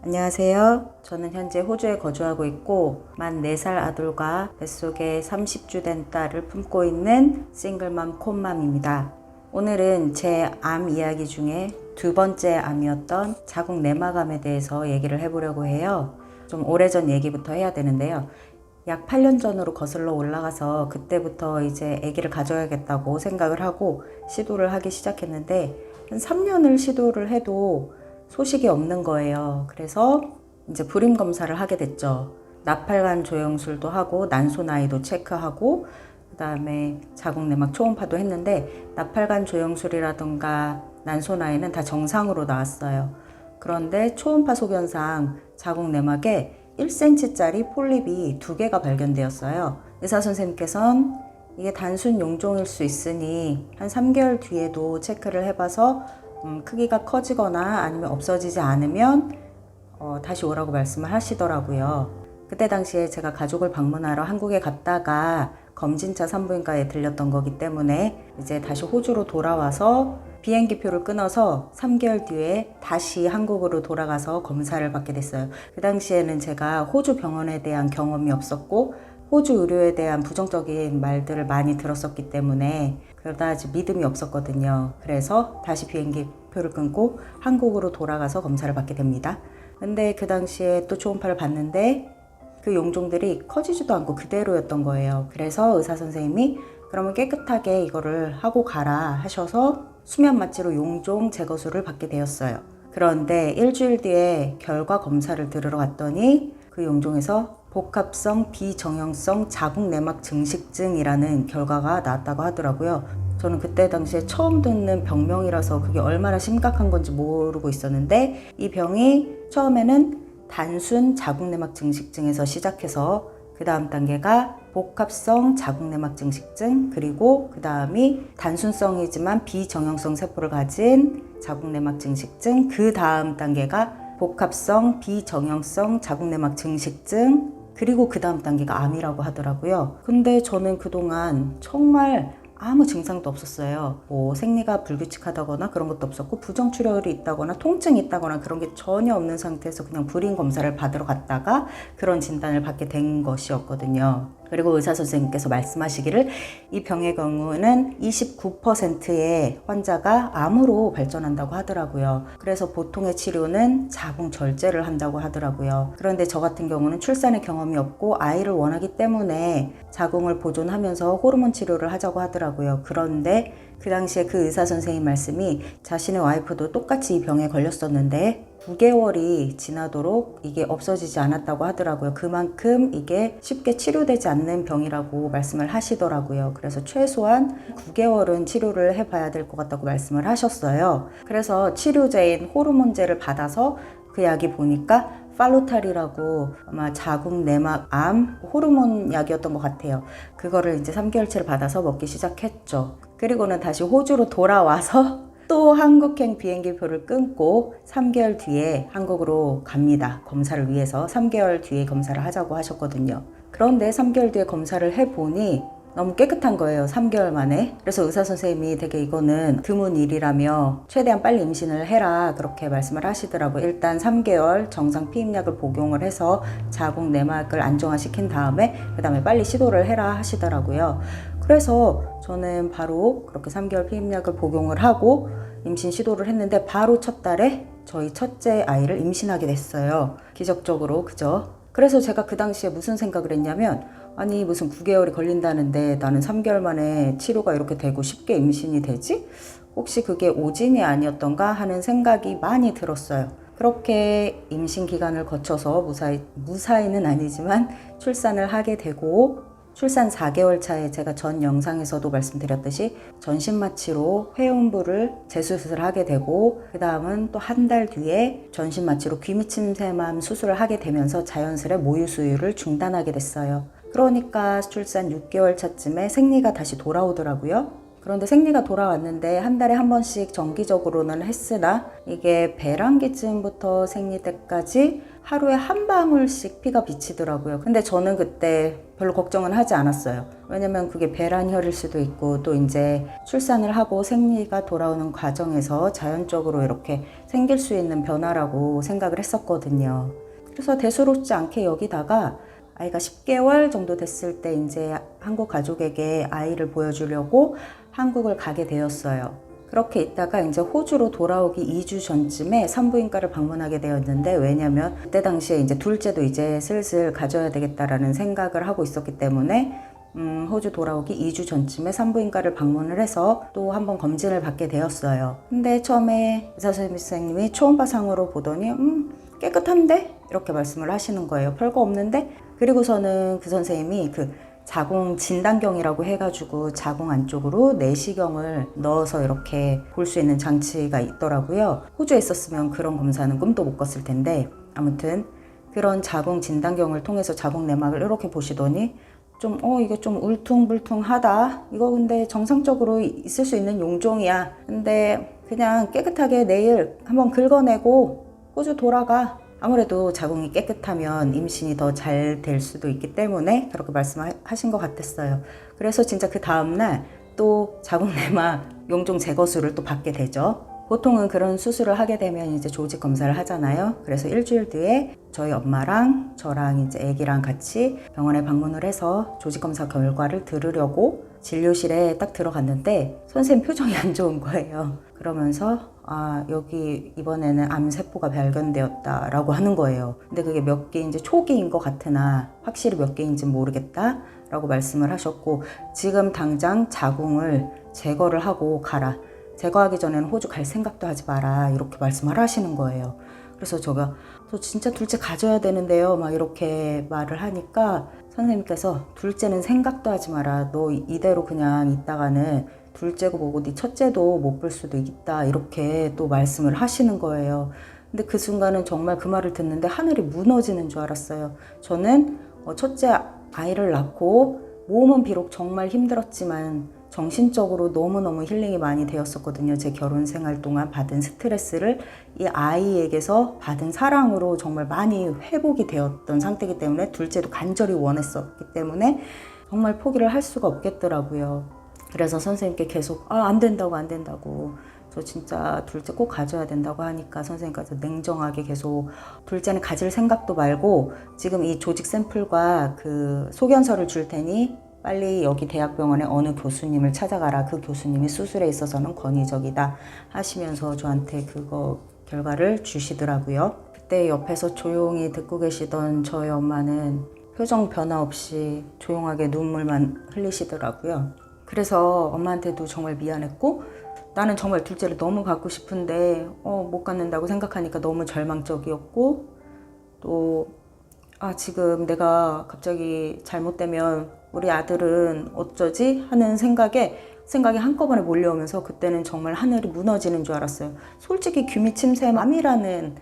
안녕하세요. 저는 현재 호주에 거주하고 있고 만 4살 아들과 뱃속에 30주 된 딸을 품고 있는 싱글맘 콘맘입니다. 오늘은 제 암 이야기 중에 두 번째 암이었던 자궁 내막암에 대해서 얘기를 해보려고 해요. 좀 오래전 얘기부터 해야 되는데요. 약 8년 전으로 거슬러 올라가서 그때부터 이제 아기를 가져야겠다고 생각을 하고 시도를 하기 시작했는데 한 3년을 시도를 해도 소식이 없는 거예요. 그래서 이제 불임 검사를 하게 됐죠. 나팔관 조영술도 하고 난소나이도 체크하고 그다음에 자궁내막 초음파도 했는데 나팔관 조영술이라든가 난소나이는 다 정상으로 나왔어요. 그런데 초음파 소견상 자궁내막에 1cm짜리 폴립이 2개가 발견되었어요. 의사 선생님께서는 이게 단순 용종일 수 있으니 한 3개월 뒤에도 체크를 해봐서 크기가 커지거나 아니면 없어지지 않으면 다시 오라고 말씀을 하시더라고요. 그때 당시에 제가 가족을 방문하러 한국에 갔다가 검진차 산부인과에 들렸던 거기 때문에 이제 다시 호주로 돌아와서 비행기표를 끊어서 3개월 뒤에 다시 한국으로 돌아가서 검사를 받게 됐어요. 그 당시에는 제가 호주 병원에 대한 경험이 없었고 호주 의료에 대한 부정적인 말들을 많이 들었었기 때문에 그다지 믿음이 없었거든요. 그래서 다시 비행기표를 끊고 한국으로 돌아가서 검사를 받게 됩니다. 근데 그 당시에 또 초음파를 봤는데 그 용종들이 커지지도 않고 그대로였던 거예요. 그래서 의사 선생님이 그러면 깨끗하게 이거를 하고 가라 하셔서 수면 마취로 용종 제거술을 받게 되었어요. 그런데 일주일 뒤에 결과 검사를 들으러 갔더니 그 용종에서 복합성 비정형성 자궁내막 증식증이라는 결과가 나왔다고 하더라고요. 저는 그때 당시에 처음 듣는 병명이라서 그게 얼마나 심각한 건지 모르고 있었는데 이 병이 처음에는 단순 자궁내막 증식증에서 시작해서 그 다음 단계가 복합성 자궁내막 증식증, 그리고 그 다음이 단순성이지만 비정형성 세포를 가진 자궁내막 증식증, 그 다음 단계가 복합성 비정형성 자궁내막 증식증, 그리고 그 다음 단계가 암이라고 하더라고요. 근데 저는 그동안 정말 아무 증상도 없었어요. 뭐 생리가 불규칙하다거나 그런 것도 없었고 부정출혈이 있다거나 통증이 있다거나 그런 게 전혀 없는 상태에서 그냥 불임 검사를 받으러 갔다가 그런 진단을 받게 된 것이었거든요. 그리고 의사 선생님께서 말씀하시기를 이 병의 경우는 29%의 환자가 암으로 발전한다고 하더라고요. 그래서 보통의 치료는 자궁 절제를 한다고 하더라고요. 그런데 저 같은 경우는 출산의 경험이 없고 아이를 원하기 때문에 자궁을 보존하면서 호르몬 치료를 하자고 하더라고요. 그런데 그 당시에 그 의사 선생님 말씀이 자신의 와이프도 똑같이 이 병에 걸렸었는데 9개월이 지나도록 이게 없어지지 않았다고 하더라고요. 그만큼 이게 쉽게 치료되지 않는 병이라고 말씀을 하시더라고요. 그래서 최소한 9개월은 치료를 해봐야 될 것 같다고 말씀을 하셨어요. 그래서 치료제인 호르몬제를 받아서 그 약이 보니까 팔로탈이라고 아마 자궁 내막 암 호르몬 약이었던 것 같아요. 그거를 이제 3개월치를 받아서 먹기 시작했죠. 그리고는 다시 호주로 돌아와서 또 한국행 비행기표를 끊고 3개월 뒤에 한국으로 갑니다. 검사를 위해서 3개월 뒤에 검사를 하자고 하셨거든요. 그런데 3개월 뒤에 검사를 해보니 너무 깨끗한 거예요. 3개월 만에. 그래서 의사 선생님이 되게 이거는 드문 일이라며 최대한 빨리 임신을 해라 그렇게 말씀을 하시더라고요. 일단 3개월 정상 피임약을 복용을 해서 자궁 내막을 안정화시킨 다음에 그 다음에 빨리 시도를 해라 하시더라고요. 그래서 저는 바로 그렇게 3개월 피임약을 복용을 하고 임신 시도를 했는데 바로 첫 달에 저희 첫째 아이를 임신하게 됐어요. 기적적으로, 그죠? 그래서 제가 그 당시에 무슨 생각을 했냐면 아니 무슨 9개월이 걸린다는데 나는 3개월 만에 치료가 이렇게 되고 쉽게 임신이 되지? 혹시 그게 오진이 아니었던가 하는 생각이 많이 들었어요. 그렇게 임신 기간을 거쳐서 무사히는 아니지만 출산을 하게 되고 출산 4개월 차에 제가 전 영상에서도 말씀드렸듯이 전신마취로 회음부를 재수술을 하게 되고 그 다음은 또 한 달 뒤에 전신마취로 귀밑침샘암 수술을 하게 되면서 자연스레 모유 수유를 중단하게 됐어요. 그러니까 출산 6개월 차쯤에 생리가 다시 돌아오더라고요. 그런데 생리가 돌아왔는데 한 달에 한 번씩 정기적으로는 했으나 이게 배란기쯤부터 생리 때까지 하루에 한 방울씩 피가 비치더라고요. 근데 저는 그때 별로 걱정은 하지 않았어요. 왜냐면 그게 배란혈일 수도 있고 또 이제 출산을 하고 생리가 돌아오는 과정에서 자연적으로 이렇게 생길 수 있는 변화라고 생각을 했었거든요. 그래서 대수롭지 않게 여기다가 아이가 10개월 정도 됐을 때 이제 한국 가족에게 아이를 보여주려고 한국을 가게 되었어요. 그렇게 있다가 이제 호주로 돌아오기 2주 전쯤에 산부인과를 방문하게 되었는데, 왜냐면 그때 당시에 이제 둘째도 이제 슬슬 가져야 되겠다라는 생각을 하고 있었기 때문에 호주 돌아오기 2주 전쯤에 산부인과를 방문을 해서 또 한번 검진을 받게 되었어요. 근데 처음에 의사 선생님이 초음파상으로 보더니 깨끗한데? 이렇게 말씀을 하시는 거예요. 별거 없는데? 그리고서는 그 선생님이 그 자궁 진단경이라고 해가지고 자궁 안쪽으로 내시경을 넣어서 이렇게 볼 수 있는 장치가 있더라고요. 호주에 있었으면 그런 검사는 꿈도 못 꿨을 텐데, 아무튼 그런 자궁 진단경을 통해서 자궁 내막을 이렇게 보시더니 이게 좀 울퉁불퉁하다. 이거 근데 정상적으로 있을 수 있는 용종이야. 근데 그냥 깨끗하게 내일 한번 긁어내고 호주 돌아가. 아무래도 자궁이 깨끗하면 임신이 더 잘 될 수도 있기 때문에 그렇게 말씀하신 것 같았어요. 그래서 진짜 그 다음날 또 자궁 내막 용종 제거술을 또 받게 되죠. 보통은 그런 수술을 하게 되면 이제 조직 검사를 하잖아요. 그래서 일주일 뒤에 저희 엄마랑 저랑 이제 아기랑 같이 병원에 방문을 해서 조직 검사 결과를 들으려고 진료실에 딱 들어갔는데 선생님 표정이 안 좋은 거예요. 그러면서 여기 이번에는 암세포가 발견되었다라고 하는 거예요. 근데 그게 몇 개인지 초기인 것 같으나 확실히 몇 개인지 모르겠다 라고 말씀을 하셨고, 지금 당장 자궁을 제거를 하고 가라. 제거하기 전에는 호주 갈 생각도 하지 마라. 이렇게 말씀을 하시는 거예요. 그래서 저 진짜 둘째 가져야 되는데요. 막 이렇게 말을 하니까 선생님께서 둘째는 생각도 하지 마라. 너 이대로 그냥 있다가는 둘째고 뭐고 네 첫째도 못 볼 수도 있다. 이렇게 또 말씀을 하시는 거예요. 근데 그 순간은 정말 그 말을 듣는데 하늘이 무너지는 줄 알았어요. 저는 첫째 아이를 낳고 몸은 비록 정말 힘들었지만 정신적으로 너무너무 힐링이 많이 되었었거든요. 제 결혼 생활 동안 받은 스트레스를 이 아이에게서 받은 사랑으로 정말 많이 회복이 되었던 상태이기 때문에 둘째도 간절히 원했었기 때문에 정말 포기를 할 수가 없겠더라고요. 그래서 선생님께 계속 안 된다고 저 진짜 둘째 꼭 가져야 된다고 하니까 선생님께서 냉정하게 계속 둘째는 가질 생각도 말고 지금 이 조직 샘플과 그 소견서를 줄 테니 빨리 여기 대학병원에 어느 교수님을 찾아가라. 그 교수님이 수술에 있어서는 권위적이다 하시면서 저한테 그거 결과를 주시더라고요. 그때 옆에서 조용히 듣고 계시던 저희 엄마는 표정 변화 없이 조용하게 눈물만 흘리시더라고요. 그래서 엄마한테도 정말 미안했고, 나는 정말 둘째를 너무 갖고 싶은데 못 갖는다고 생각하니까 너무 절망적이었고, 또 지금 내가 갑자기 잘못되면 우리 아들은 어쩌지 하는 생각이 한꺼번에 몰려오면서 그때는 정말 하늘이 무너지는 줄 알았어요. 솔직히 규미침샘암이라는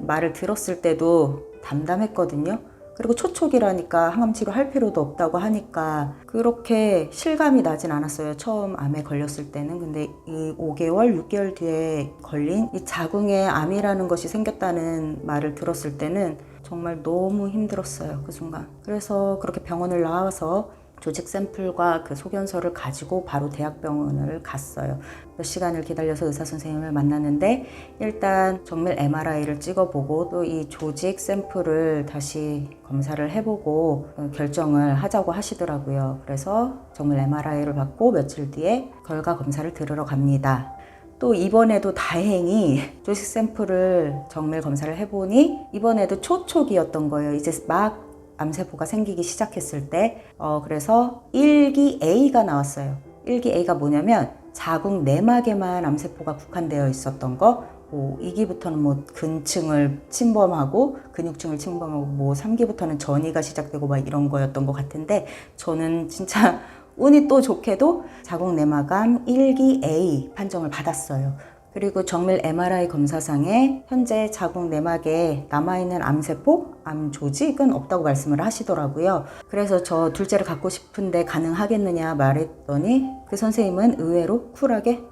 말을 들었을 때도 담담했거든요. 그리고 초촉이라니까 항암 치료할 필요도 없다고 하니까 그렇게 실감이 나진 않았어요. 처음 암에 걸렸을 때는. 근데 이 5개월, 6개월 뒤에 걸린 이 자궁에 암이라는 것이 생겼다는 말을 들었을 때는 정말 너무 힘들었어요. 그 순간. 그래서 그렇게 병원을 나와서 조직 샘플과 그 소견서를 가지고 바로 대학병원을 갔어요. 몇 시간을 기다려서 의사 선생님을 만났는데 일단 정밀 MRI를 찍어보고 또 이 조직 샘플을 다시 검사를 해보고 결정을 하자고 하시더라고요. 그래서 정밀 MRI를 받고 며칠 뒤에 결과 검사를 들으러 갑니다. 또 이번에도 다행히 조직 샘플을 정밀 검사를 해보니 이번에도 초촉이었던 거예요. 이제 막 암세포가 생기기 시작했을 때 그래서 1기 A가 나왔어요. 1기 A가 뭐냐면 자궁 내막에만 암세포가 국한되어 있었던 거, 2기부터는 근층을 침범하고 근육층을 침범하고 3기부터는 전이가 시작되고 막 이런 거였던 것 같은데, 저는 진짜 운이 또 좋게도 자궁 내막암 1기 A 판정을 받았어요. 그리고 정밀 MRI 검사상에 현재 자궁 내막에 남아있는 암세포, 암 조직은 없다고 말씀을 하시더라고요. 그래서 저 둘째를 갖고 싶은데 가능하겠느냐 말했더니 그 선생님은 의외로 쿨하게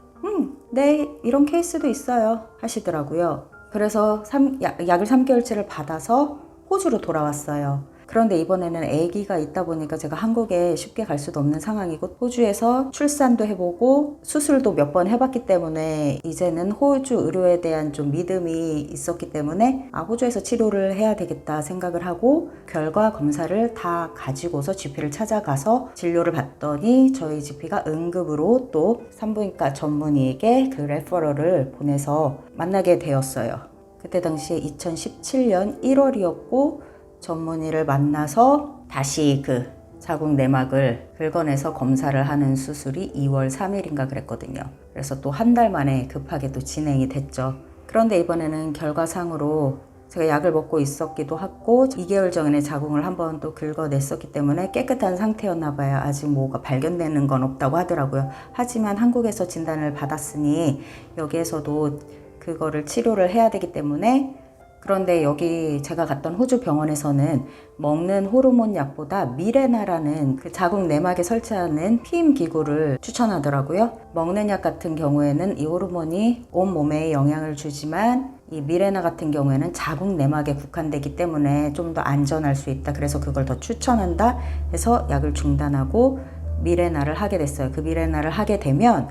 네, 이런 케이스도 있어요 하시더라고요. 그래서 약을 3개월치를 받아서 호주로 돌아왔어요. 그런데 이번에는 아기가 있다 보니까 제가 한국에 쉽게 갈 수도 없는 상황이고 호주에서 출산도 해보고 수술도 몇 번 해봤기 때문에 이제는 호주 의료에 대한 좀 믿음이 있었기 때문에 호주에서 치료를 해야 되겠다 생각을 하고 결과 검사를 다 가지고서 GP를 찾아가서 진료를 받더니 저희 GP가 응급으로 또 산부인과 전문의에게 그 레퍼럴을 보내서 만나게 되었어요. 그때 당시에 2017년 1월이었고 전문의를 만나서 다시 그 자궁 내막을 긁어내서 검사를 하는 수술이 2월 3일인가 그랬거든요. 그래서 또 한 달 만에 급하게 또 진행이 됐죠. 그런데 이번에는 결과상으로 제가 약을 먹고 있었기도 하고 2개월 전에 자궁을 한번 또 긁어냈었기 때문에 깨끗한 상태였나 봐요. 아직 뭐가 발견되는 건 없다고 하더라고요. 하지만 한국에서 진단을 받았으니 여기에서도 그거를 치료를 해야 되기 때문에 그런데 여기 제가 갔던 호주 병원에서는 먹는 호르몬 약보다 미레나라는 그 자궁 내막에 설치하는 피임 기구를 추천하더라고요. 먹는 약 같은 경우에는 이 호르몬이 온몸에 영향을 주지만 이 미레나 같은 경우에는 자궁 내막에 국한되기 때문에 좀 더 안전할 수 있다. 그래서 그걸 더 추천한다 해서 약을 중단하고 미레나를 하게 됐어요. 그 미레나를 하게 되면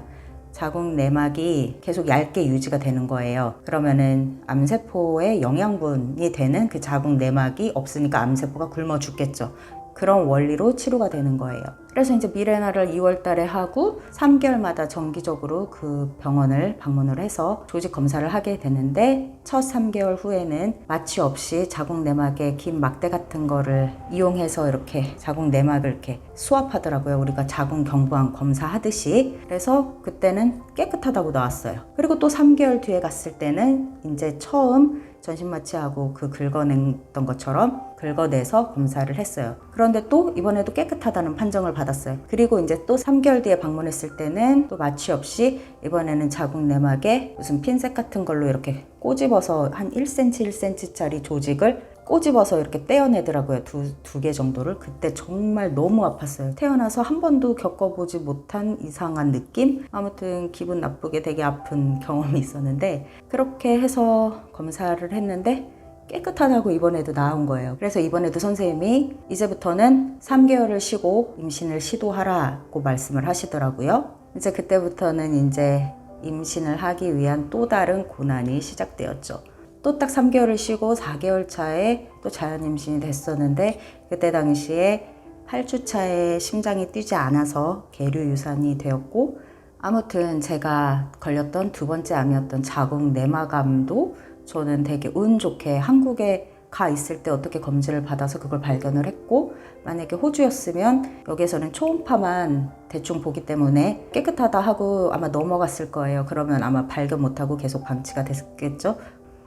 자궁 내막이 계속 얇게 유지가 되는 거예요. 그러면은 암세포의 영양분이 되는 그 자궁 내막이 없으니까 암세포가 굶어 죽겠죠. 그런 원리로 치료가 되는 거예요. 그래서 이제 미레나를 2월 달에 하고 3개월마다 정기적으로 그 병원을 방문을 해서 조직 검사를 하게 되는데 첫 3개월 후에는 마취 없이 자궁 내막에 긴 막대 같은 거를 이용해서 이렇게 자궁 내막을 이렇게 수압하더라고요. 우리가 자궁 경부암 검사하듯이. 그래서 그때는 깨끗하다고 나왔어요. 그리고 또 3개월 뒤에 갔을 때는 이제 처음 전신 마취하고 그 긁어냈던 것처럼 긁어내서 검사를 했어요. 그런데 또 이번에도 깨끗하다는 판정을 받았어요. 그리고 이제 또 3개월 뒤에 방문했을 때는 또 마취 없이 이번에는 자궁 내막에 무슨 핀셋 같은 걸로 이렇게 꼬집어서 한 1cm, 1cm짜리 조직을 꼬집어서 이렇게 떼어내더라고요. 두 개 정도를. 그때 정말 너무 아팠어요. 태어나서 한 번도 겪어보지 못한 이상한 느낌? 아무튼 기분 나쁘게 되게 아픈 경험이 있었는데 그렇게 해서 검사를 했는데 깨끗하다고 이번에도 나온 거예요. 그래서 이번에도 선생님이 이제부터는 3개월을 쉬고 임신을 시도하라고 말씀을 하시더라고요. 이제 그때부터는 이제 임신을 하기 위한 또 다른 고난이 시작되었죠. 또 딱 3개월을 쉬고 4개월 차에 또 자연 임신이 됐었는데 그때 당시에 8주 차에 심장이 뛰지 않아서 계류 유산이 되었고 아무튼 제가 걸렸던 두 번째 암이었던 자궁 내막암도 저는 되게 운 좋게 한국에 가 있을 때 어떻게 검진을 받아서 그걸 발견을 했고 만약에 호주였으면 여기에서는 초음파만 대충 보기 때문에 깨끗하다 하고 아마 넘어갔을 거예요. 그러면 아마 발견 못하고 계속 방치가 됐겠죠.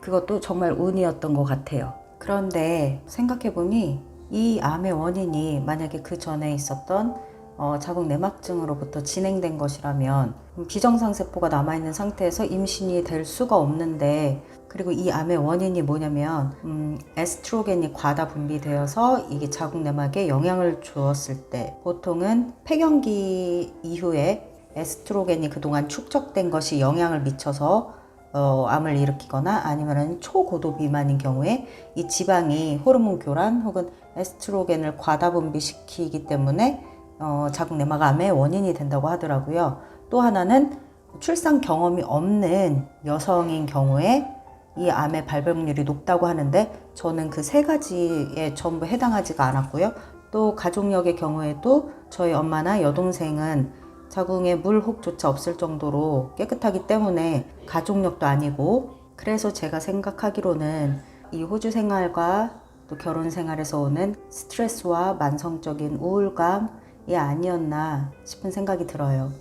그것도 정말 운이었던 것 같아요. 그런데 생각해보니 이 암의 원인이 만약에 그 전에 있었던 자궁 내막증으로부터 진행된 것이라면 비정상세포가 남아있는 상태에서 임신이 될 수가 없는데 그리고 이 암의 원인이 뭐냐면 에스트로겐이 과다 분비되어서 이게 자궁 내막에 영향을 주었을 때 보통은 폐경기 이후에 에스트로겐이 그동안 축적된 것이 영향을 미쳐서 암을 일으키거나 아니면 초고도 비만인 경우에 이 지방이 호르몬 교란 혹은 에스트로겐을 과다 분비시키기 때문에 자궁 내막암의 원인이 된다고 하더라고요. 또 하나는 출산 경험이 없는 여성인 경우에 이 암의 발병률이 높다고 하는데 저는 그 세 가지에 전부 해당하지가 않았고요. 또 가족력의 경우에도 저희 엄마나 여동생은 자궁에 물 혹조차 없을 정도로 깨끗하기 때문에 가족력도 아니고 그래서 제가 생각하기로는 이 호주 생활과 또 결혼 생활에서 오는 스트레스와 만성적인 우울감이 아니었나 싶은 생각이 들어요.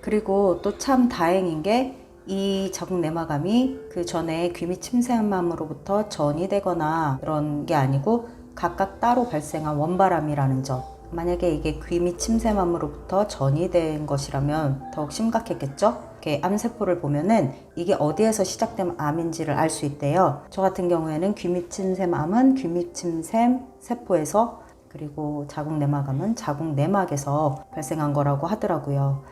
그리고 또 참 다행인 게 이 자궁 내막암이 그 전에 귀밑 침샘암으로부터 전이되거나 그런 게 아니고 각각 따로 발생한 원발암이라는 점. 만약에 이게 귀밑 침샘암으로부터 전이된 것이라면 더욱 심각했겠죠? 이렇게 암세포를 보면은 이게 어디에서 시작된 암인지를 알 수 있대요. 저 같은 경우에는 귀밑 침샘암은 귀밑 침샘 세포에서, 그리고 자궁내막암은 자궁내막에서 발생한 거라고 하더라고요.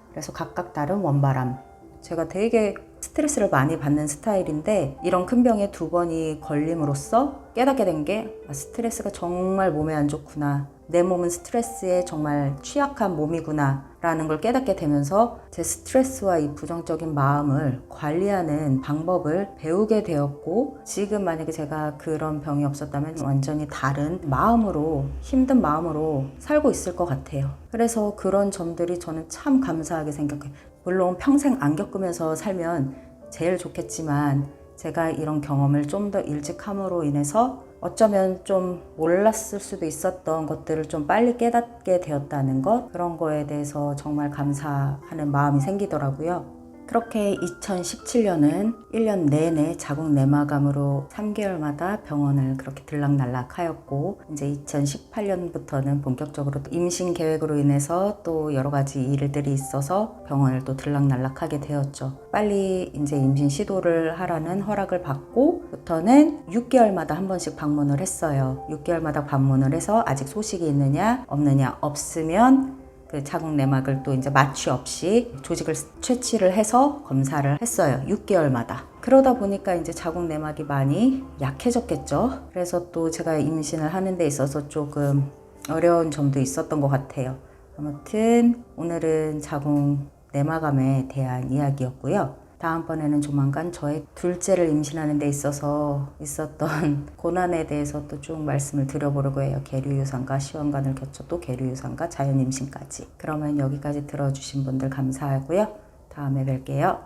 그래서 각각 다른 원발암. 제가 되게 스트레스를 많이 받는 스타일인데 이런 큰 병에 2번이 걸림으로써 깨닫게 된 게 스트레스가 정말 몸에 안 좋구나. 내 몸은 스트레스에 정말 취약한 몸이구나 라는 걸 깨닫게 되면서 제 스트레스와 이 부정적인 마음을 관리하는 방법을 배우게 되었고, 지금 만약에 제가 그런 병이 없었다면 완전히 다른 마음으로, 힘든 마음으로 살고 있을 것 같아요. 그래서 그런 점들이 저는 참 감사하게 생각해요. 물론 평생 안 겪으면서 살면 제일 좋겠지만 제가 이런 경험을 좀 더 일찍 함으로 인해서 어쩌면 좀 몰랐을 수도 있었던 것들을 좀 빨리 깨닫게 되었다는 것, 그런 거에 대해서 정말 감사하는 마음이 생기더라고요. 그렇게 2017년은 1년 내내 자궁내막암으로 3개월마다 병원을 그렇게 들락날락 하였고, 이제 2018년부터는 본격적으로 임신 계획으로 인해서 또 여러 가지 일들이 있어서 병원을 또 들락날락 하게 되었죠. 빨리 이제 임신 시도를 하라는 허락을 받고부터는 6개월마다 한 번씩 방문을 했어요. 6개월마다 방문을 해서 아직 소식이 있느냐, 없느냐, 없으면 그 자궁내막을 또 이제 마취 없이 조직을 채취를 해서 검사를 했어요. 6개월마다. 그러다 보니까 이제 자궁내막이 많이 약해졌겠죠. 그래서 또 제가 임신을 하는 데 있어서 조금 어려운 점도 있었던 것 같아요. 아무튼 오늘은 자궁내막암에 대한 이야기였고요. 다음번에는 조만간 저의 둘째를 임신하는 데 있어서 있었던 고난에 대해서 또 쭉 말씀을 드려보려고 해요. 계류유산과 시험관을 거쳐 또 계류유산과 자연임신까지. 그러면 여기까지 들어주신 분들 감사하고요. 다음에 뵐게요.